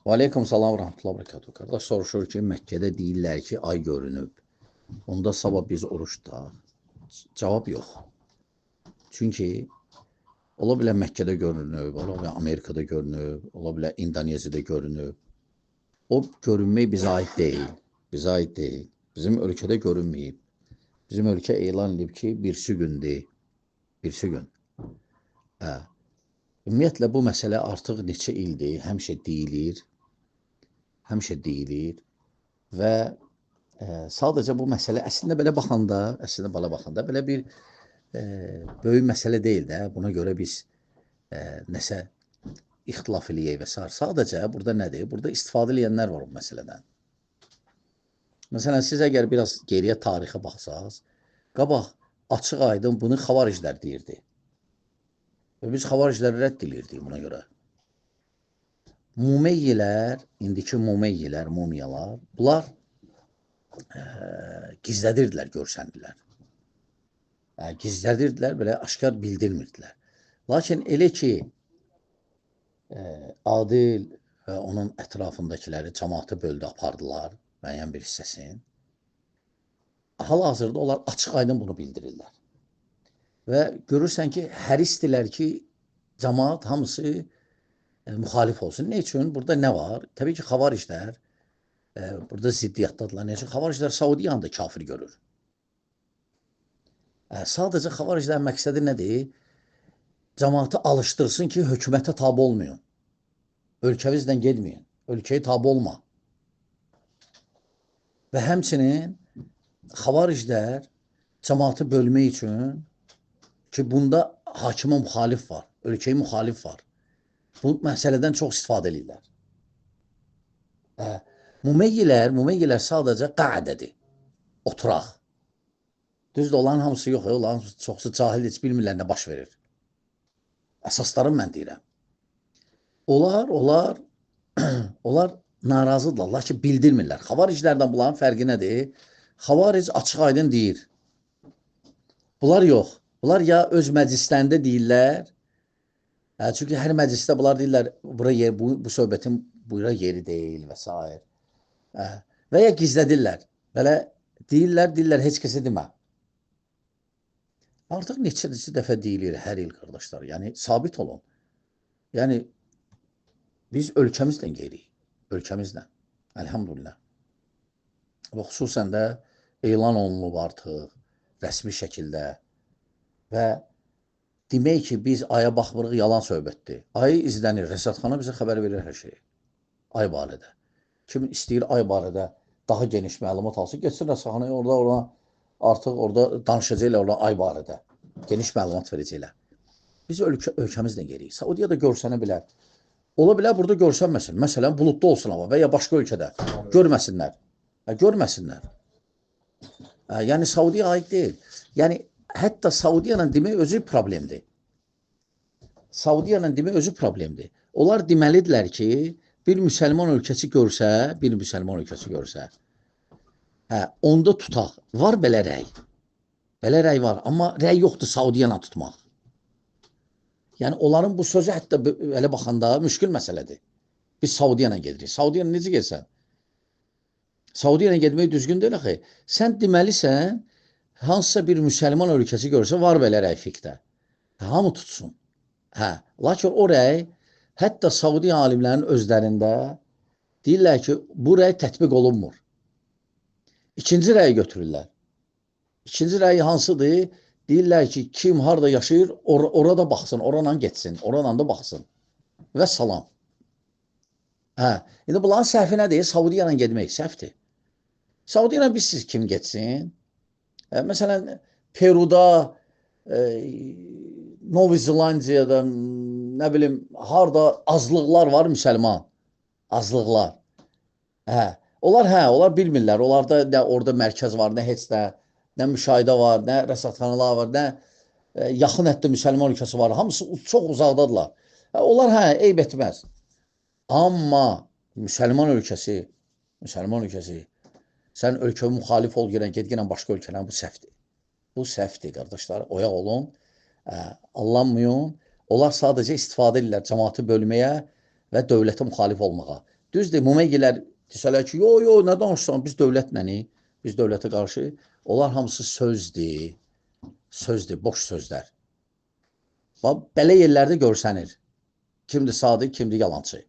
Və aleykum salam və rəhmətullah və bərəkatuhu. Qardaş soruşur ki, Məkkədə deyirlər ki, ay görünüb. Onda sabah biz oruç tutaq. Cavab yox. Çünki ola bilər Məkkədə görünüb, ola bilər Amerikada görünüb, ola bilər İndoneziyada görünüb. O görünmək bizə aid deyil. Bizə aid deyil. Bizim ölkədə görünməyib. Bizim ölkə elan edib ki, birsi gündür. Birsi gün. Ümumiyyətlə, bu məsələ artıq neçə ildir, həmişə deyilir. Həmişə deyilir və sadəcə bu məsələ əslində belə baxanda, belə bir böyük məsələ deyil də. Buna görə biz nəsə ixtilaf eləyək və s. Sadəcə burada nədir? Burada istifadə edənlər var o məsələdən. Məsələn, siz əgər biraz geriyə tarixə baxsaq, qabaq açıq aydın bunu xavariclər deyirdi. Və biz xavaricləri rədd edirdik buna görə. Mumeyyilər, indiki mumeyyilər, mumiyalar, bunlar gizlədirdilər, görsəndilər. Gizlədirdilər, belə aşkar bildirmirdilər. Lakin elə ki, Adil və onun ətrafındakiləri cəmaatı böldü, apardılar, müəyyən bir hissəsini. Hal-hazırda onlar açıq aydın bunu bildirirlər. Və görürsən ki, hərisdirlər ki, cəmaat hamısı müxalif olsun. Ne üçün? Burada nə var? Təbii ki, xavariclər burada ziddiyyatdadırlar. Ne üçün? Xavariclər Saudiyanı da kafir görür. Sadəcə xavariclərin məqsədi nədir? Cəmaatı alışdırsın ki, hökumətə tabi olmayın. Ölkəvizdən gedməyin. Ölkəyə tabi olma. Və həmçinin xavariclər cəmaatı bölmək üçün ki, bunda hakimə müxalif var. Ölkəyə müxalif var. Bu məsələdən çox istifadə edirlər. Mumeyyilər sadəcə qadədir. Oturaq. Düzdür, onların hamısı yox. Onların çoxsu cahil heç bilmirlər nə baş verir. Əsaslarım mən deyirəm. Onlar narazıdırlar. Lakin bildirmirlər. Xavariclərdən bunların fərqi nədir? Xavaric açıq aydın deyir. Bunlar yox. Bunlar ya öz məclislərində deyirlər. Çünki hər məclisdə bunlar deyirlər, bu söhbətin bura yeri deyil və s. Və ya gizlədirlər. Belə deyirlər, heç kəsə demə. Artıq neçə dəfə deyilir hər il, qardaşlar. Yəni, sabit olun. Yəni, biz ölkəmizlə geririk. Ölkəmizlə. Əlhamdülillah. Və xüsusən də elan olunub artıq rəsmi şəkildə və demək ki, biz aya baxmırıq, yalan söhbətdir. Ayı izlənir, Rəsədxana bizə xəbər verir hər şeyi. Ay barədə. Kim istəyir ay barədə daha geniş məlumat alsın, geçsin Rəsədxanaya, artıq orada danışacaqlar, orada ay barədə. Geniş məlumat verəcəklər. Biz ölkəmizlə geririk. Saudiyada görsənə bilər. Ola bilər, burada görsənməsin. Məsələn, buludda olsun ama və ya başqa ölkədə. Görməsinlər. Görməsinlər. Yəni, Saudiya aid deyil. Yəni, hətta Saudiyanın demək özü problemdir. Saudiyanın demək özü problemdir. Onlar deməlidirlər ki, bir müsəlman ölkəsi görsə, onda tutaq. Var belə rəy. Belə rəy var. Amma rəy yoxdur Saudiyanı tutmaq. Yəni, onların bu sözü hətta elə baxanda müşkül məsələdir. Biz Saudiyanı gedirik. Saudiyanı necə gedsən? Saudiyanı gedmək düzgün deyil axı. Sən deməlisən, hansısa bir müsəlman ölkəsi görsə, var belə rəy fiqdə. Hamı tutsun. Lakin o rəy, hətta Saudiya alimlərinin özlərində deyirlər ki, bu rəy tətbiq olunmur. İkinci rəyi götürürlər. İkinci rəyi hansıdır? Deyirlər ki, kim harada yaşayır, orada baxsın, oradan getsin, oradan da baxsın. Və salam. İndi bunların səhvi nədir? Saudiyanı gedmək səhvdir. Saudiyanı bizsiz kim getsin? Məsələn, Peruda, Novi Zelandiyada, nə bilim, harada azlıqlar var müsəlman. Azlıqlar. Onlar bilmirlər. Onlarda nə orada mərkəz var, nə heç nə müşahidə var, nə rəsədxanalar var, nə yaxın hətta müsəlman ölkəsi var. Hamısı çox uzaqdadırlar. Onlar eyb etməz. Amma müsəlman ölkəsi, sən ölkə müxalif ol girən, ged girən başqa ölkədən, bu səhvdir. Bu səhvdir, qardaşlar. Oyaq olun, allanmayın. Onlar sadəcə istifadə edirlər cəmaatı bölməyə və dövlətə müxalif olmağa. Düzdür, Mumegilər desələr ki, yo, nə danışsan, biz dövlətlənik, biz dövlətə qarşı. Onlar hamısı sözdür, boş sözlər. Bax, belə yerlərdə görsənir. Kimdir sadiq, kimdir yalançı.